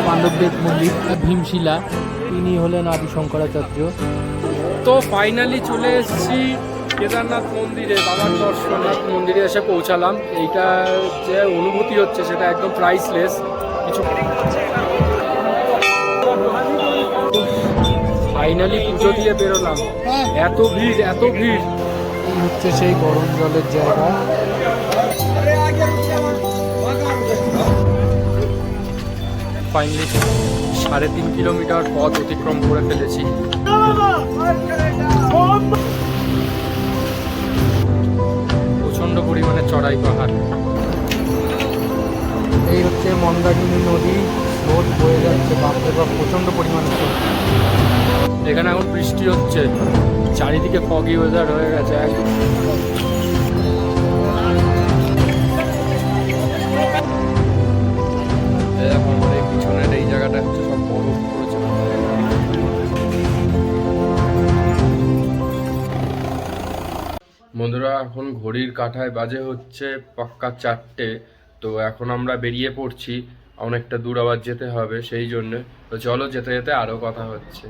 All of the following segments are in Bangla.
মাধবদেব মন্দির, ভীমশিলা, তিনি হলেন আদি শঙ্করাচার্য। তো ফাইনালি চলে এসেছি কেদারনাথ মন্দিরে, বাবার দর্শনাথ মন্দিরে এসে পৌঁছালাম। এইটা যে অনুভূতি হচ্ছে সেটা একদম প্রাইসলেস। কিছু ফাইনালি পুজো দিয়ে বেরোলাম, এত ভিড় এত ভিড়। এই হচ্ছে সেই গরম জলের জায়গা। ফাইনালি 3.5 কিলোমিটার পথ অতিক্রম করে ফেলেছি। প্রচন্ড পরিমাণে চড়াই পাহাড়। এই হচ্ছে মন্দাকিনী নদী, স্রোত বয়ে যাচ্ছে, বাপরে বাপ প্রচন্ড পরিমাণে স্রোত। এখানে এখন বৃষ্টি হচ্ছে, চারিদিকে ফগি ওয়েদার হয়ে গেছে। আমাদের পিছনের এই জায়গাটা হচ্ছে সব বরফ পড়েছে। বন্ধুরা, এখন ঘড়ির কাঁটায় বাজে হচ্ছে পাক্কা 4টে। তো এখন আমরা বেরিয়ে পড়ছি, অনেকটা দূর আবার যেতে হবে, সেই জন্য তো চলো যেতে যেতে আরও কথা হচ্ছে।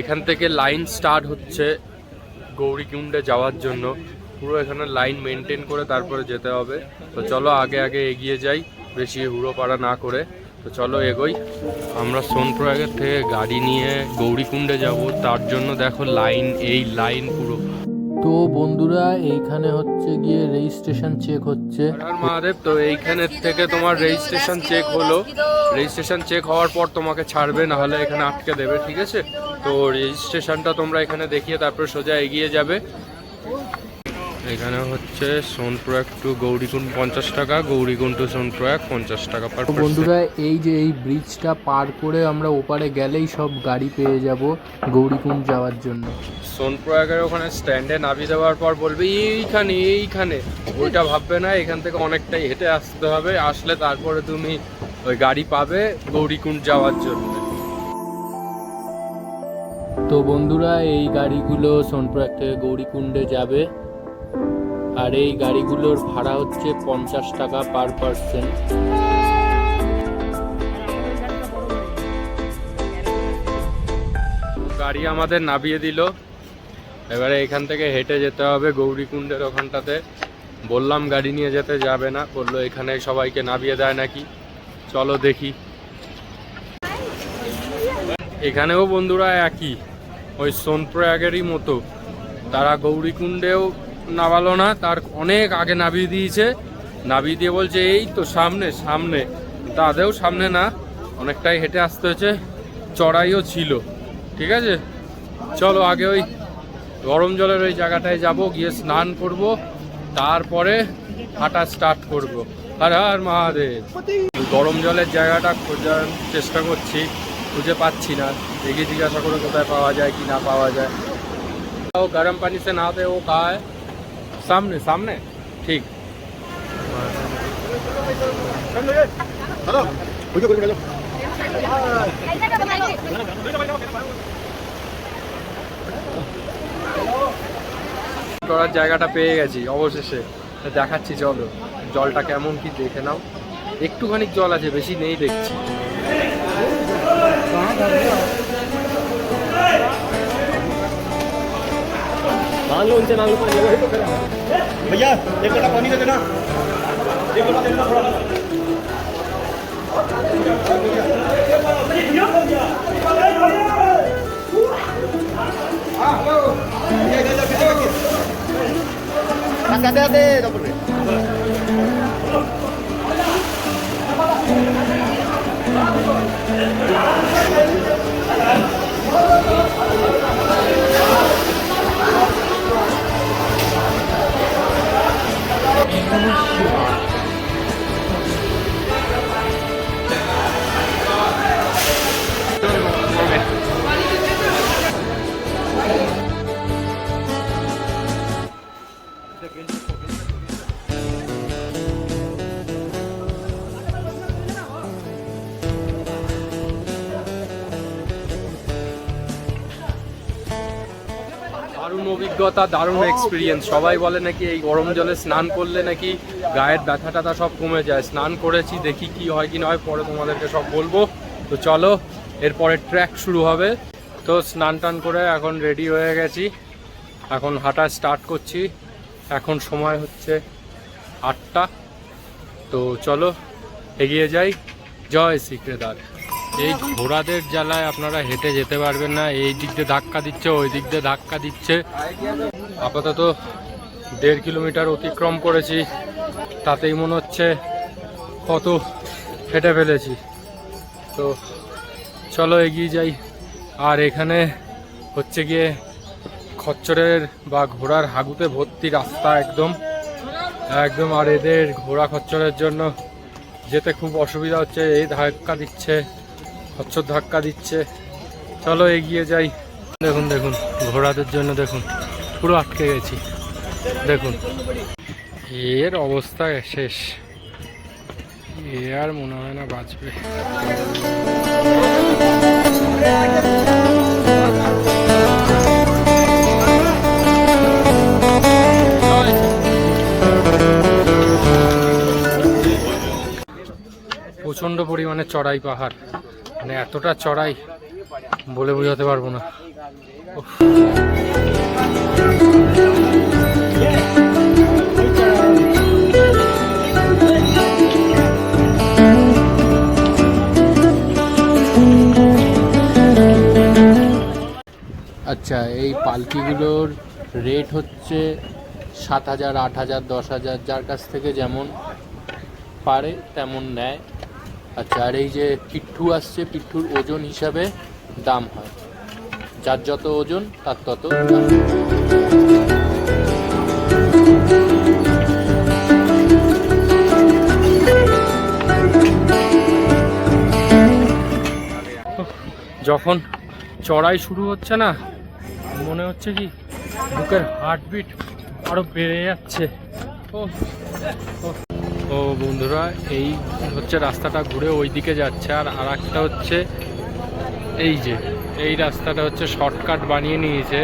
এখান থেকে লাইন স্টার্ট হচ্ছে গৌরীকুণ্ডে যাওয়ার জন্য। পুরো এখানে লাইন মেনটেন করে তারপরে যেতে হবে। তো চলো আগে আগে এগিয়ে যাই, বেশি হুড়োপাড়া না করে। তো চলো এগোই। আমরা সোনপ্রয়াগের থেকে গাড়ি নিয়ে গৌরীকুণ্ডে যাব, তার জন্য দেখো লাইন, এই লাইন পুরো। তো বন্ধুরা, এইখানে হচ্ছে গিয়ে রেজিস্ট্রেশন চেক হচ্ছে। মহাদেব, তো এইখানের থেকে তোমার রেজিস্ট্রেশন চেক হলো। রেজিস্ট্রেশন চেক হওয়ার পর তোমাকে ছাড়বে, না হলে এখানে আটকে দেবে, ঠিক আছে? তো রেজিস্ট্রেশনটা তোমরা এখানে দেখিয়ে তারপর সোজা এগিয়ে যাবে। এখানে হচ্ছে সোনপ্রয়াগ টু গৌরীকুণ্ড 50 টাকা, গৌরীকুণ্ড টু সোনপ্রয়াগ 50 টাকা পার পারসন। বন্ধুরা, এই যে এই ব্রিজটা পার করে আমরা ওপারে গেলেই সব গাড়ি পেয়ে যাব গৌরীকুণ্ড যাওয়ার জন্য। সোনপ্রয়াগের ওখানে স্ট্যান্ডে নামিয়ে দেওয়ার পর বলবে এইখানে এইখানে, ওইটা ভাববে না, এখান থেকে অনেকটাই হেঁটে আসতে হবে। আসলে তারপরে তুমি ওই গাড়ি পাবে গৌরীকুণ্ড যাওয়ার জন্য। তো বন্ধুরা, এই গাড়িগুলো সোনপ্রয়াগ থেকে গৌরীকুণ্ডে যাবে, আর এই গাড়িগুলোর ভাড়া হচ্ছে 50 টাকা পার পারসন। গাড়ি আমাদের নামিয়ে দিল, এবারে এখান থেকে হেঁটে যেতে হবে গৌরীকুণ্ডের ওখানটাতে। বললাম গাড়ি নিয়ে যেতে, যাবে না, বললো এখানে সবাইকে নামিয়ে দেয় নাকি। চলো দেখি। এখানেও বন্ধুরা একই, ওই সোনপ্রয়াগেরই মতো, তারা গৌরীকুণ্ডেও নামালো না, তার অনেক আগে নামিয়ে দিয়েছে। নামিয়ে দিয়ে বলছে এই তো সামনে সামনে, তাদেরও সামনে না, অনেকটাই হেঁটে আসতে হয়েছে, চড়াইও ছিল। ঠিক আছে, চলো আগে ওই গরম জলের ওই জায়গাটায় যাব, গিয়ে স্নান করব, তারপরে হাঁটা স্টার্ট করব। হর হর মহাদেব। গরম জলের জায়গাটা খোঁজার চেষ্টা করছি, খুঁজে পাচ্ছি না। দেখি জিজ্ঞাসা করে কোথায় পাওয়া যায় কি না পাওয়া যায়। ও গরম পানি সে নহাতে ও কাহা है? सामने सामने, ठीक। করার জায়গাটা পেয়ে গেছি অবশেষে, দেখাচ্ছি চলো জলটা কেমন কি দেখে নাও। একটুখানি জল আছে, বেশি নেই দেখছি। भैया एक लोटा पानी दे देना, एक लोटा दे देना थोड़ा। आते डॉक्टर দারুণ অভিজ্ঞতা, দারুণ এক্সপিরিয়েন্স। সবাই বলে নাকি এই গরম জলে স্নান করলে নাকি গায়ের ব্যথা ট্যাথা সব কমে যায়। স্নান করেছি, দেখি কি হয় কি না হয়, পরে তোমাদেরকে সব বলবো। তো চলো এরপরে ট্র্যাক শুরু হবে। তো স্নান টান করে এখন রেডি হয়ে গেছি, এখন হাঁটা স্টার্ট করছি। এখন সময় হচ্ছে 8টা। তো চলো এগিয়ে যাই। জয় শ্রীকেদার। এই ঘোড়াদের জ্বালায় আপনারা হেঁটে যেতে পারবেন না, এই দিক দিয়ে ধাক্কা দিচ্ছে, ওই দিক দিয়ে ধাক্কা দিচ্ছে। আপাতত 1.5 কিলোমিটার অতিক্রম করেছি, তাতেই মনে হচ্ছে কত হেঁটে ফেলেছি। তো চলো এগিয়ে যাই। আর এখানে হচ্ছে গিয়ে খচ্চরের বা ঘোড়ার হাগুতে ভর্তি রাস্তা একদম একদম। আর এদের ঘোড়া খচ্চরের জন্য যেতে খুব অসুবিধা হচ্ছে, এই ধাক্কা দিচ্ছে, খচ্চর ধাক্কা দিচ্ছে। চলো এগিয়ে যাই। দেখুন দেখুন ঘোড়াদের জন্য দেখুন পুরো আটকে গেছি। দেখুন এর অবস্থা শেষ, এ আর মনে হয় না বাঁচবে। প্রচণ্ড পরিমাণে চড়াই পাহাড়, মানে এতটা চড়াই বলে বোঝাতে পারবো না। আচ্ছা, এই পালকিগুলোর রেট হচ্ছে 7,000, 8,000, 10,000, যার কাছ থেকে যেমন পারে তেমন নেয়। আচ্ছা, আর এই যে পিঠু আসছে, পিঠুর ওজন হিসাবে দাম হয়, যার যত ওজন তার তত দাম। যখন চড়াই শুরু হচ্ছে না, মনে হচ্ছে কি বুকের হার্টবিট আরো বেড়ে যাচ্ছে। ও বন্ধুরা, এই হচ্ছে রাস্তাটা ঘুরে ওই দিকে যাচ্ছে, আর আরেকটা হচ্ছে এই যে এই রাস্তাটা হচ্ছে শর্টকাট বানিয়ে নিয়েছে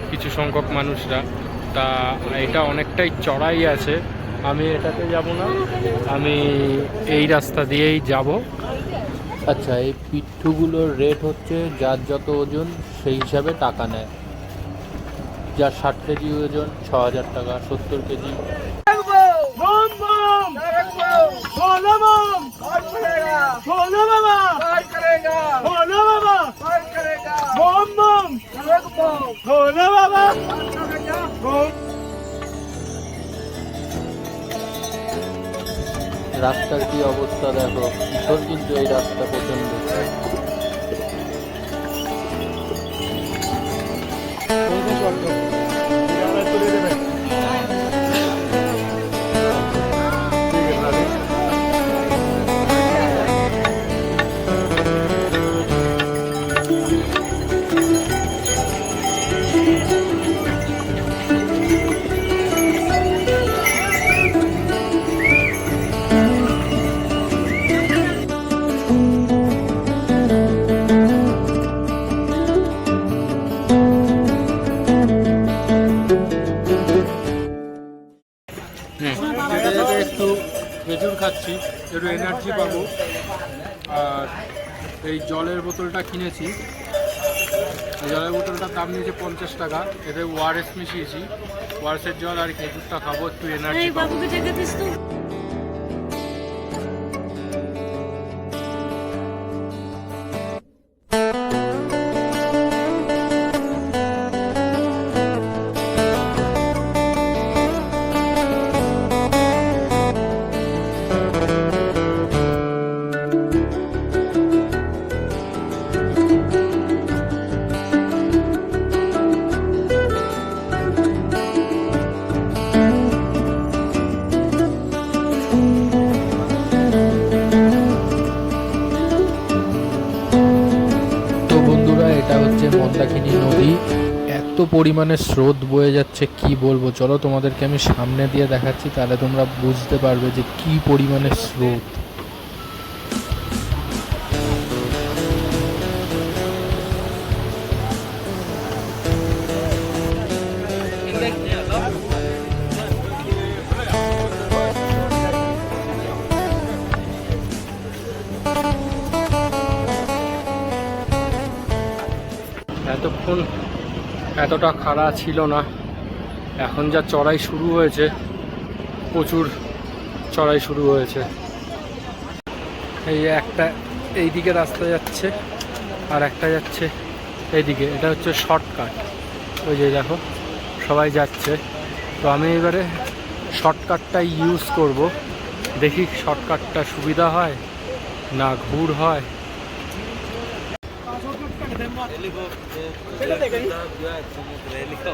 কিছু সংখ্যক মানুষরা। তা এটা অনেকটাই চড়াই আছে, আমি এটাতে যাব না, আমি এই রাস্তা দিয়েই যাব। আচ্ছা, এই পিঠুগুলোর রেট হচ্ছে যার যত ওজন সেই হিসাবে টাকা নেয়। যার 60 কেজি ওজন 6,000 টাকা, 70 কেজি। রাস্তার কি অবস্থা দেখো, কিশোর কিন্তু এই রাস্তা প্রচন্ড। একটু খেজুর খাচ্ছি, একটু এনার্জি পাবো। আর এই জলের বোতলটা কিনেছি, এই জলের বোতলটার দাম নিয়েছে 50 টাকা। এতে ওআরএস মিশিয়েছি, ওআরএসের জল আর খেজুরটা খাবো, একটু এনার্জি পাবো। এটা হচ্ছে মন্দাকিনী নদী, এত পরিমাণে স্রোত বয়ে যাচ্ছে কি বলবো। চলো তোমাদেরকে আমি সামনে দিয়ে দেখাচ্ছি, তাহলে তোমরা বুঝতে পারবে যে কি পরিমাণে স্রোত। তখন এতটা খাড়া ছিল না, এখন যা চড়াই শুরু হয়েছে, প্রচুর চড়াই শুরু হয়েছে। এই একটা এইদিকে রাস্তা যাচ্ছে আর একটা যাচ্ছে এইদিকে, এটা হচ্ছে শর্টকাট। ওই যে দেখো সবাই যাচ্ছে, তো আমি এবারে শর্টকাটটাই ইউজ করব, দেখি শর্টকাটটা সুবিধা হয় না ঘুর হয়।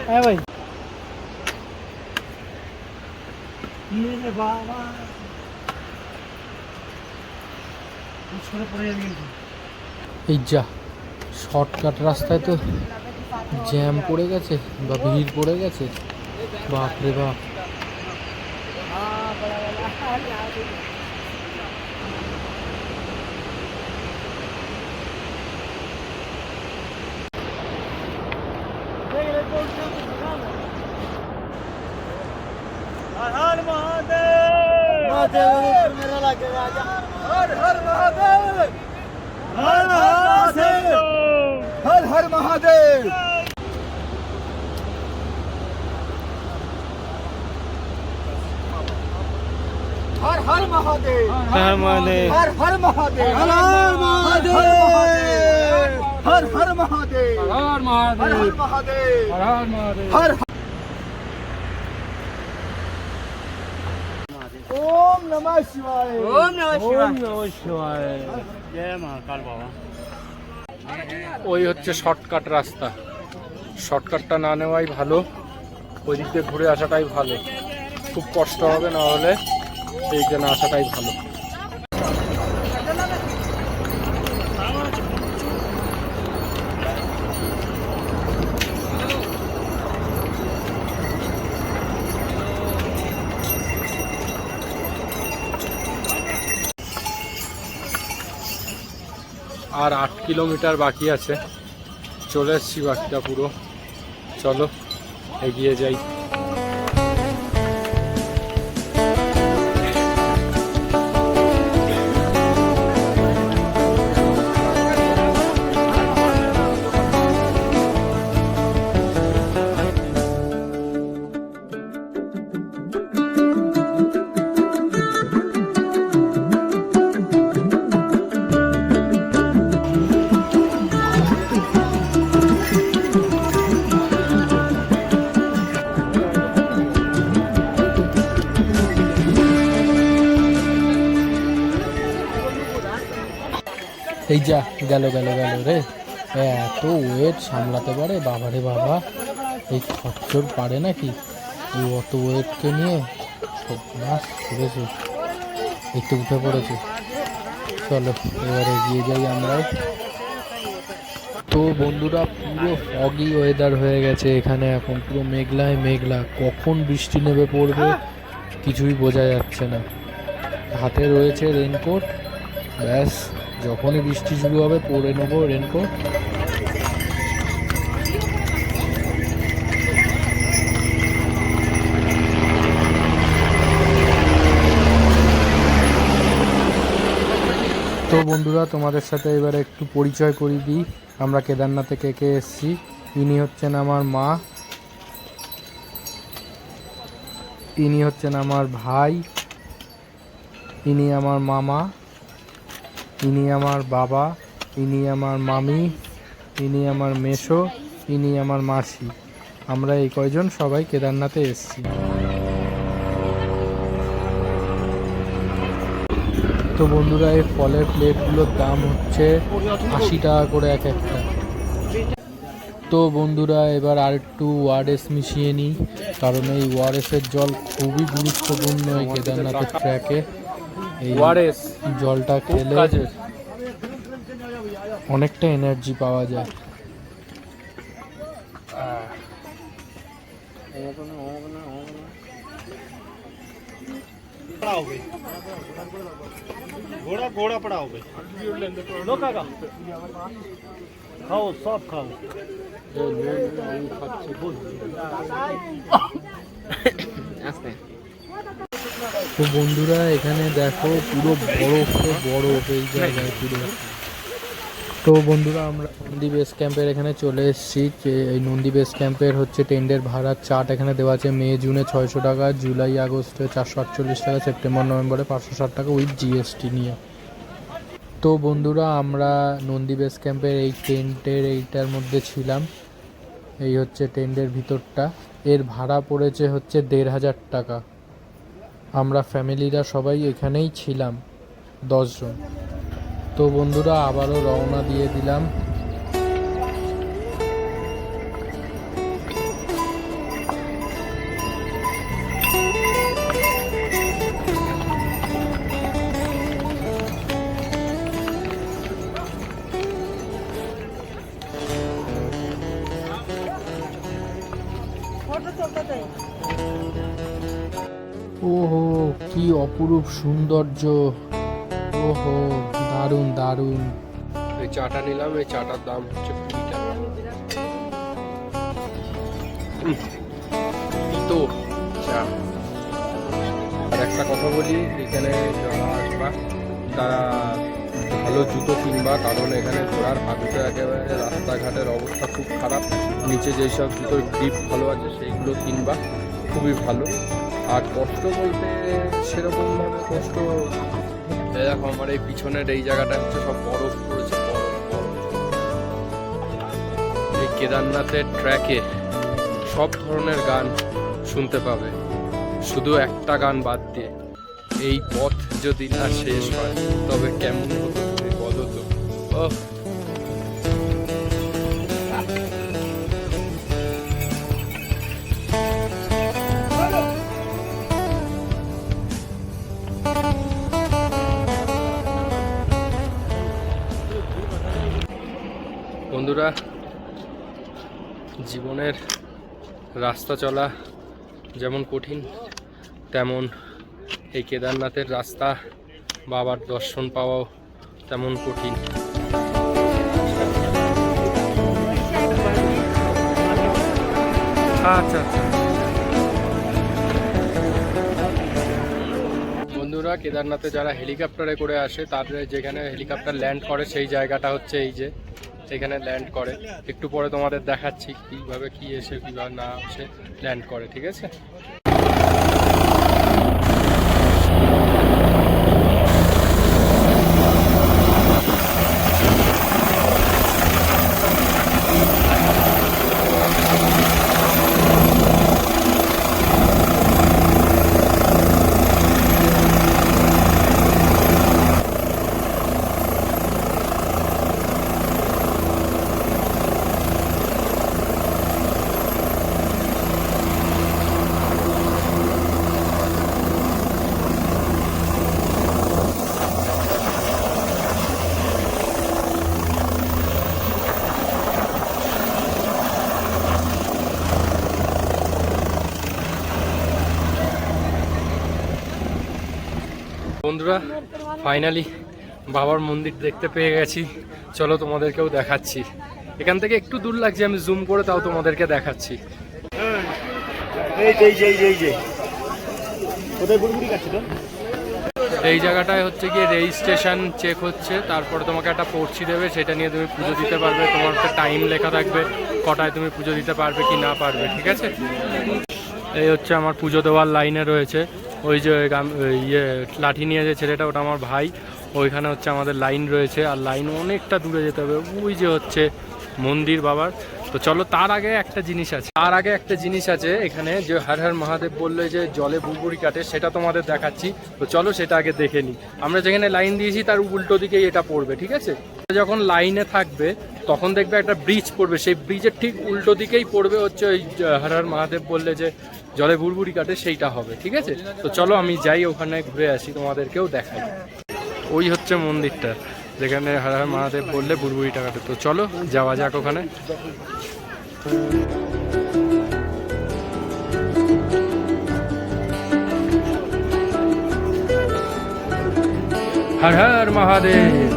হ্যাঁ ভাই এই যা শর্টকাট রাস্তায় তো জ্যাম পড়ে গেছে বা ভিড় পড়ে গেছে, বাপরে বাপ। हर महादेव मेरा लगे राजा हर हर महादेव हर महादेव हर हर महादेव हर हर महादेव हर महादेव हर हर महादेव हर हर महादेव हर हर महादेव हर महादेव हर महादेव हर महादेव हर ओम नमः शिवाय ओम नमः शिवाय जय महाकाल बाबा। ওই হচ্ছে শর্টকাট রাস্তা, শর্টকাটটা না নেওয়াই ভালো, ওই দিক দিয়ে ঘুরে আসাটাই ভালো, খুব কষ্ট হবে, না হলে এই দিকে না আসাটাই ভালো। আর 8 কিলোমিটার বাকি আছে, চলে এসছি বাকিটা পুরো। চলো এগিয়ে যাই। এই যা গেল গেল গেল রে, এত ওয়েট সামলাতে পারে বাবারে বাবা, এই খচ্চর পারে নাকি এই অত ওয়েটকে নিয়ে? সব নাশ করেছে, একটু উঠে পড়েছে। চলো এবারে এগিয়ে যাই আমরাও। তো বন্ধুরা পুরো ফগি ওয়েদার হয়ে গেছে এখানে, এখন পুরো মেঘলায় মেঘলা, কখন বৃষ্টি নেমে পড়বে কিছুই বোঝা যাচ্ছে না। হাতে রয়েছে রেনকোট, ব্যাস যখনই বৃষ্টি শুরু হবে পরে নেবো রেনকোট। তো বন্ধুরা তোমাদের সাথে এবারে একটু পরিচয় করিয়ে দিই, আমরা কেদারনাথে কে কে এসেছি। ইনি হচ্ছেন আমার মা, ইনি হচ্ছেন আমার ভাই, ইনি আমার মামা, ইনি আমার বাবা, ইনি আমার মামি, ইনি আমার মেসো, ইনি আমার মাসি। আমরা এই কয়জন সবাই কেদারনাথে এসেছি। তো বন্ধুরা এই ফলের প্লেটগুলোর দাম হচ্ছে 80 টাকা করে এক একটা। তো বন্ধুরা এবার আর একটু ওআরএস মিশিয়ে নিই, কারণ এই ওআরএসের জল খুবই গুরুত্বপূর্ণ এই কেদারনাথের ট্র্যাকে। এই ওআরএস জলটা খেলে অনেকটা এনার্জি পাওয়া যায়। घोड़ा घोड़ा पड़ा हो गई लो काका खाओ सब खाओ তো বন্ধুরা এখানে দেখো পুরো বরফ, তো বরফ এই জায়গায় পুরো। তো বন্ধুরা আমরা নন্দী বেস ক্যাম্পের এখানে চলে এসেছি। যে এই নন্দী বেস ক্যাম্পের হচ্ছে টেন্টের ভাড়ার চার্ট এখানে দেওয়া আছে। মে জুনে 600 টাকা, জুলাই আগস্টে 448 টাকা, সেপ্টেম্বর নভেম্বরে 560 টাকা উইথ জিএসটি নিয়ে। তো বন্ধুরা আমরা নন্দী বেস ক্যাম্পের এই টেন্টের এইটার মধ্যে ছিলাম। এই হচ্ছে টেন্টের ভিতরটা। এর ভাড়া পড়েছে হচ্ছে 1500 টাকা। আমরা ফ্যামিলিরা সবাই এখানেই ছিলাম 10 জন। তো বন্ধুরা আবারও রওনা দিয়ে দিলাম। ওহো কি অপরূপ সৌন্দর্য, ওহো দারুণ দারুণ। এই চাটা নিলাম, এই চাটার দাম হচ্ছে 20 টাকা। তো চা। আর একটা কথা বলি, এখানে যারা আসবা তারা ভালো জুতো কিনবা, কারণ এখানে ঘোড়ার হাঁটুতে একেবারে রাস্তাঘাটের অবস্থা খুব খারাপ। নিচে যেসব জুতোর গ্রিপ ভালো আছে সেইগুলো কিনবা, খুবই ভালো। আর কষ্ট বলতে সেরকমভাবে কষ্ট, দেখো আমার এই পিছনের এই জায়গাটা হচ্ছে সব বরফ পড়েছে, বরফ বরফ। এই কেদারনাথের ট্র্যাকে সব ধরনের গান শুনতে পাবে, শুধু একটা গান বাদ দিয়ে। এই পথ যদি না শেষ হয় তবে কেমন হতো তুমি বলো তো। ওহ বন্ধুরা, জীবনের রাস্তা চলা যেমন কঠিন, তেমন এই কেদারনাথের রাস্তা বাবার দর্শন পাওয়াও তেমন কঠিন। আচ্ছা আচ্ছা বন্ধুরা, কেদারনাথে যারা হেলিকপ্টারে করে আসে তাদের যেখানে হেলিকপ্টার ল্যান্ড করে সেই জায়গাটা হচ্ছে এই যে এখানে ল্যান্ড করে। একটু পরে তোমাদের দেখাচ্ছি কীভাবে কি এসে কীভাবে না এসে ল্যান্ড করে, ঠিক আছে? বন্ধুরা ফাইনালি বাবার মন্দির দেখতে পেয়ে গেছি। চলো তোমাদেরকেও দেখাচ্ছি। এখান থেকে একটু দূর লাগছে, আমি জুম করে তাও তোমাদেরকে দেখাচ্ছি। এই জায়গাটায় হচ্ছে গিয়ে রেজিস্ট্রেশন চেক হচ্ছে, তারপরে তোমাকে একটা পড়ছি দেবে, সেটা নিয়ে তুমি পুজো দিতে পারবে। তোমার একটা টাইম লেখা থাকবে কটায় তুমি পুজো দিতে পারবে কি না পারবে, ঠিক আছে? এই হচ্ছে আমার পুজো দেওয়ার লাইনে রয়েছে। ওই যে ইয়ে লাঠি নিয়ে যে ছেলেটা, ওটা আমার ভাই। ওইখানে হচ্ছে আমাদের লাইন রয়েছে, আর লাইন অনেকটা দূরে যেতে হবে। ওই যে হচ্ছে মন্দির বাবার। তো চলো, তার আগে একটা জিনিস আছে এখানে, যে হর হর মহাদেব বললে যে জলে বুড়বুড়ি কাটে, সেটা তোমাদের দেখাচ্ছি। তো চলো সেটা আগে দেখে নিই। আমরা যেখানে লাইন দিয়েছি তার উল্টো দিকেই এটা পড়বে, ঠিক আছে? যখন লাইনে থাকবে তখন দেখবে একটা ব্রিজ পড়বে, সেই ব্রিজের ঠিক উল্টো দিকেই পড়বে হচ্ছে ওই হর হর মহাদেব বললে যে জলে বুড়বুড়ি কাটে, সেইটা হবে, ঠিক আছে? তো চলো আমি যাই ওখানে ঘুরে আসি, তোমাদেরকেও দেখাই। ওই হচ্ছে মন্দিরটা যেখানে হর হর মহাদেব বললে বুড়বুড়িটা কাটে। তো চলো যাওয়া যাক ওখানে। হর হর মহাদেব।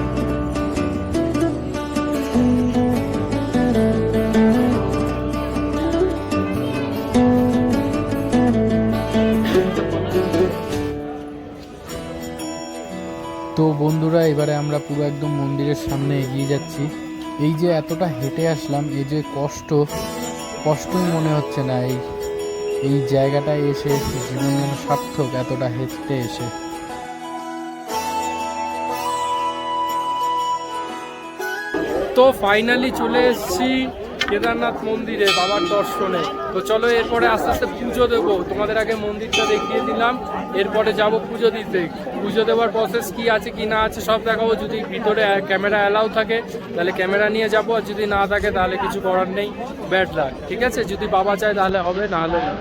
তো তো বন্ধুরা এবারে আমরা পুরো একদম মন্দিরের সামনে এগিয়ে যাচ্ছি। এই যে এতটা হেঁটে আসলাম, এই যে কষ্টই মনে হচ্ছে না। এই জায়গাটায় এসে জীবন যেন সার্থক, এতটা হেঁটে এসে। তো ফাইনালি চলে এসেছি কেদারনাথ মন্দিরে বাবার দর্শনে। তো চলো এরপরে আস্তে আস্তে পুজো দেবো। তোমাদের আগে মন্দিরটা দেখিয়ে দিলাম, এরপরে যাব পুজো দিতে। পুজো দেওয়ার প্রসেস কি আছে কি না আছে সব দেখাবো। যদি ভিতরে ক্যামেরা অ্যালাউ থাকে তাহলে ক্যামেরা নিয়ে যাবো, আর যদি না থাকে তাহলে কিছু করার নেই, ব্যাড লাক। ঠিক আছে, যদি বাবা চায় তাহলে হবে, না হলে না।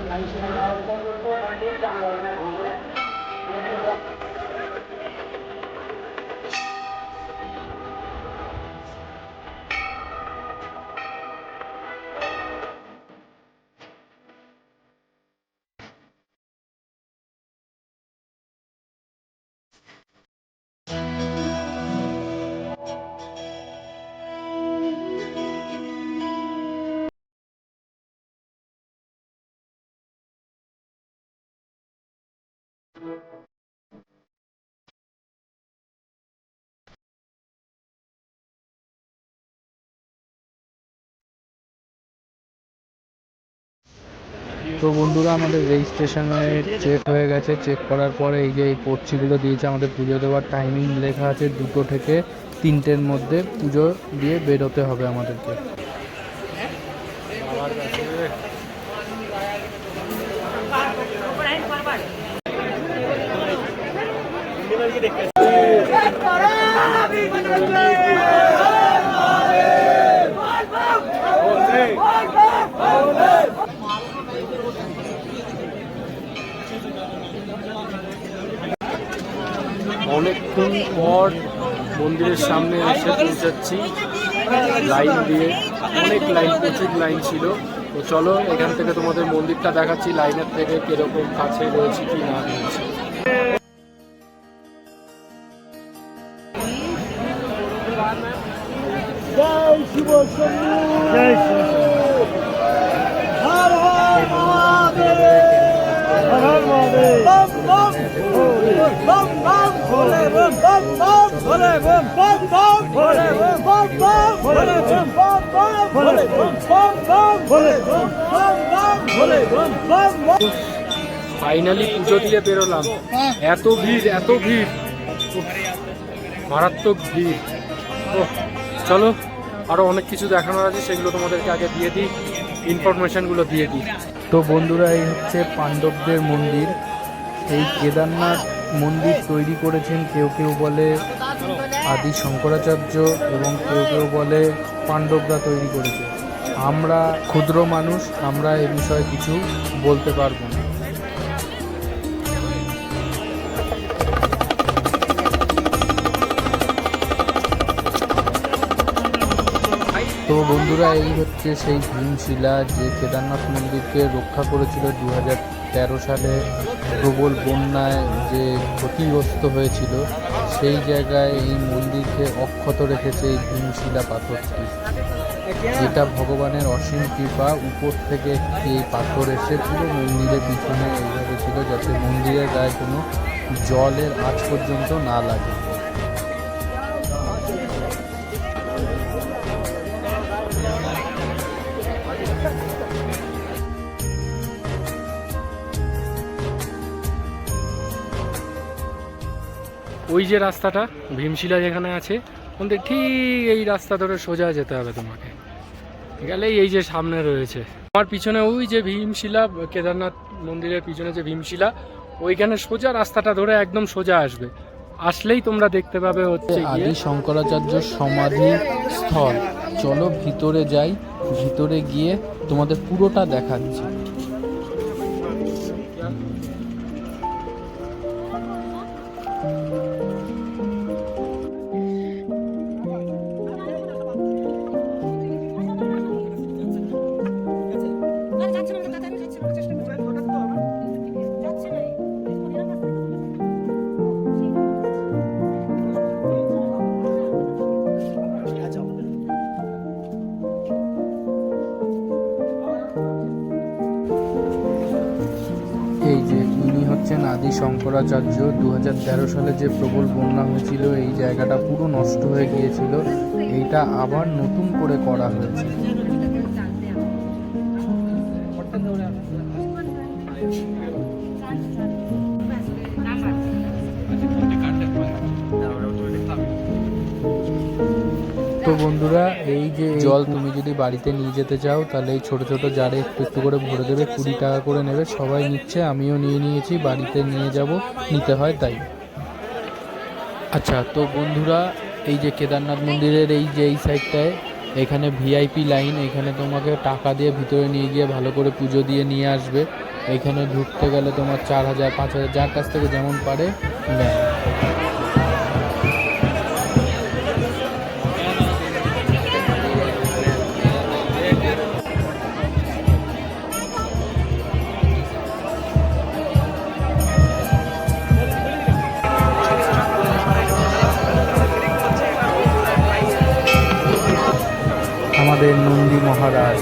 তো বন্ধুরা আমাদের রেজিস্ট্রেশনে চেক হয়ে গেছে। চেক করার পরে এই যে এই পর্চিগুলো দিয়েছে, আমাদের পুজো দেওয়ার টাইমিং লেখা আছে 2টো থেকে 3টের মধ্যে পুজো দিয়ে বেরোতে হবে আমাদেরকে। অনেকক্ষণ পর মন্দিরের সামনে এসে পৌঁছাচ্ছি লাইন দিয়ে। অনেক লাইন, প্রচুর লাইন ছিল। তো চলো এখান থেকে তোমাদের মন্দিরটা দেখাচ্ছি লাইনের থেকে কিরকম কাছে রয়েছে কি না রয়েছে। জয় শিব শম্ভু, জয় শিব হর হর মহাদেব, হর হর মহাদেব, বম বম বম বম ভোলে বম বম বম ভোলে বম বম বম ভোলে বম বম বম ভোলে বম বম বম ভোলে বম বম বম ভোলে বম বম বম ভোলে বম বম বম। ফাইনালি পুজো দিয়ে বেরোলাম। এত ভিড়, এত ভিড়, মারাত্মক ভিড়। চলো আরো অনেক কিছু দেখানোর আছে, সেগুলো তোমাদেরকে আগে দিয়ে দিই, ইনফরমেশনগুলো দিয়ে দিই। তো বন্ধুরা এই হচ্ছে পাণ্ডবদের মন্দির। এই কেদারনাথ মন্দির তৈরি করেছেন কেউ কেউ বলে আদি শঙ্করাচার্য এবং কেউ কেউ বলে পাণ্ডবরা তৈরি করেছে। আমরা ক্ষুদ্র মানুষ, আমরা এ বিষয়ে কিছু বলতে পারবো না। তো বন্ধুরা এই হচ্ছে সেই ভীমশিলা, যে কেদারনাথ মন্দিরকে রক্ষা করেছিল 2013 সালে প্রবল বন্যায় যে ক্ষতিগ্রস্ত হয়েছিল। সেই জায়গায় এই মন্দিরকে অক্ষত রেখেছে এই ভীমশিলা পাথরটি। এটা ভগবানের অসীম কৃপা, উপর থেকে এই পাথর এসে পুরো মন্দিরের পিছনে এইভাবে ছিল, যাতে মন্দিরের গায়ে কোনো জলের আঁচ পর্যন্ত না লাগে। ওই যে রাস্তাটা ভীমশিলা যেখানে আছে, ওদের ঠিক এই রাস্তা ধরে সোজা যেতে হবে তোমাকে। গেলেই এই যে সামনে রয়েছে আমার পিছনে ওই যে ভীমশিলা, কেদারনাথ মন্দিরের পিছনে যে ভীমশিলা, ওইখানে সোজা রাস্তাটা ধরে একদম সোজা আসবে। আসলেই তোমরা দেখতে পাবে হচ্ছে আদি শঙ্করাচার্য সমাধি স্থল। চলো ভিতরে যাই, ভিতরে গিয়ে তোমাদের পুরোটা দেখাচ্ছি। এই যে ইনি হচ্ছেন আদি আদি শঙ্করাচার্য। 2013 সালে যে প্রবল বন্যা হয়েছিল এই জায়গাটা পুরো নষ্ট হয়ে গিয়েছিল, এইটা আবার নতুন করে করা হয়েছে। তো বন্ধুরা, এই যে জল তুমি যদি বাড়িতে নিয়ে যেতে চাও তাহলে এই ছোট ছোট জারে একটু একটু করে ভরে দেবে, 20 টাকা করে নেবে। সবাই নিচ্ছে, আমিও নিয়ে নিয়েছি, বাড়িতে নিয়ে যাব, নিতে হয় তাই। আচ্ছা, তো বন্ধুরা, এই যে কেদারনাথ মন্দিরের এই যে এই সাইডটায় এখানে ভিআইপি লাইন, এখানে তোমাকে টাকা দিয়ে ভিতরে নিয়ে গিয়ে ভালো করে পুজো দিয়ে নিয়ে আসবে। এখানে ঢুকতে গেলে তোমার 4000 5000 যার কাছ থেকে যেমন পারে নেয়। আমাদের নন্দী মহারাজ।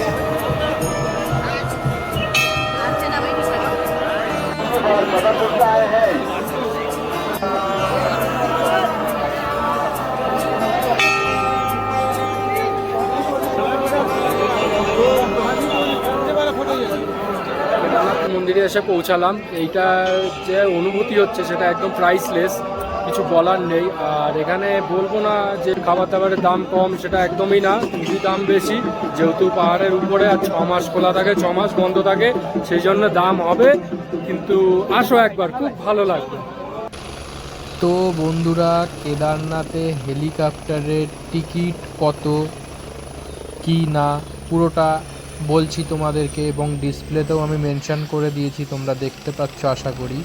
মন্দিরে এসে পৌঁছালাম। এইটা যে অনুভূতি হচ্ছে সেটা একদম প্রাইসলেস, কিছু বলার নেই। আর এখানে বলবো না যে খাবার দাবারের দাম কম, সেটা একদমই না, খুবই দাম বেশি। যেহেতু পাহাড়ের উপরে আর 6 মাস খোলা থাকে, 6 মাস বন্ধ থাকে, সেই জন্য দাম হবে। কিন্তু আসো একবার, খুব ভালো লাগবে। তো বন্ধুরা, কেদারনাথে হেলিকপ্টারের টিকিট কত কি না পুরোটা বলছি তোমাদেরকে, এবং ডিসপ্লেতেও আমি মেনশন করে দিয়েছি, তোমরা দেখতে পাচ্ছ আশা করি।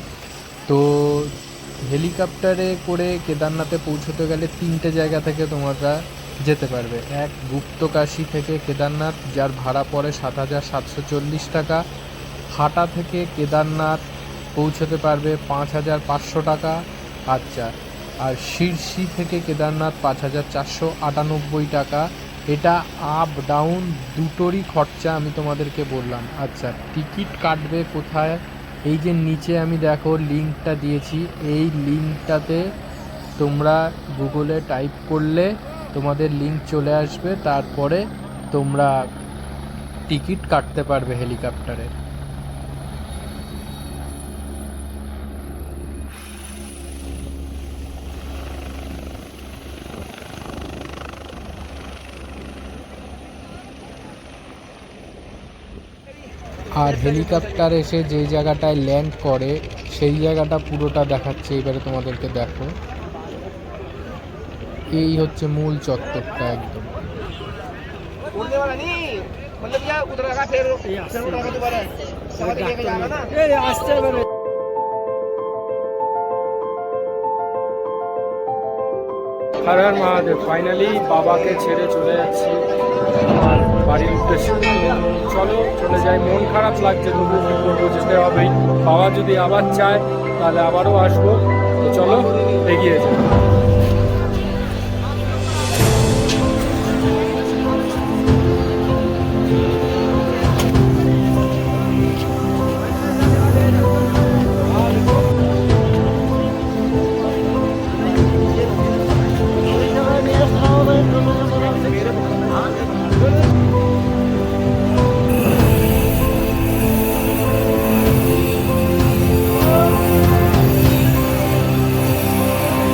তো হেলিকপ্টারে করে কেদারনাথে পৌঁছতে গেলে 3টে জায়গা থেকে তোমরা যেতে পারবে। এক, গুপ্তকাশী থেকে কেদারনাথ, যার ভাড়া পড়ে 7740 টাকা। হাটা থেকে কেদারনাথ পৌঁছতে পারবে 5500 টাকা। আচ্ছা, আর শিরসি থেকে কেদারনাথ 5498 টাকা। এটা আপ ডাউন দুটোরই খরচা আমি তোমাদেরকে বললাম। আচ্ছা, টিকিট কাটবে কোথায়? এই যে নিচে আমি দেখো লিঙ্কটা দিয়েছি, এই লিঙ্কটাতে তোমরা গুগলে টাইপ করলে তোমাদের লিঙ্ক চলে আসবে, তারপরে তোমরা টিকিট কাটতে পারবে হেলিকপ্টারে। আর হেলিকপ্টার এসে যে জায়গাটায় ল্যান্ড করে সেই জায়গাটা পুরোটা দেখাচ্ছে এবারে তোমাদেরকে। দেখো, এই হচ্ছে মূল চত্বরটা একদম। হর হর মহাদেব। ফাইনালি বাবাকে ছেড়ে চলে যাচ্ছি আমার বাড়ির উদ্দেশ্যে। চলো চলে যাই। মন খারাপ লাগছে, তবু কি করবো, যেতে হবেই। বাবা যদি আবার চায় তাহলে আবারও আসবো। তো চলো এগিয়ে যাই।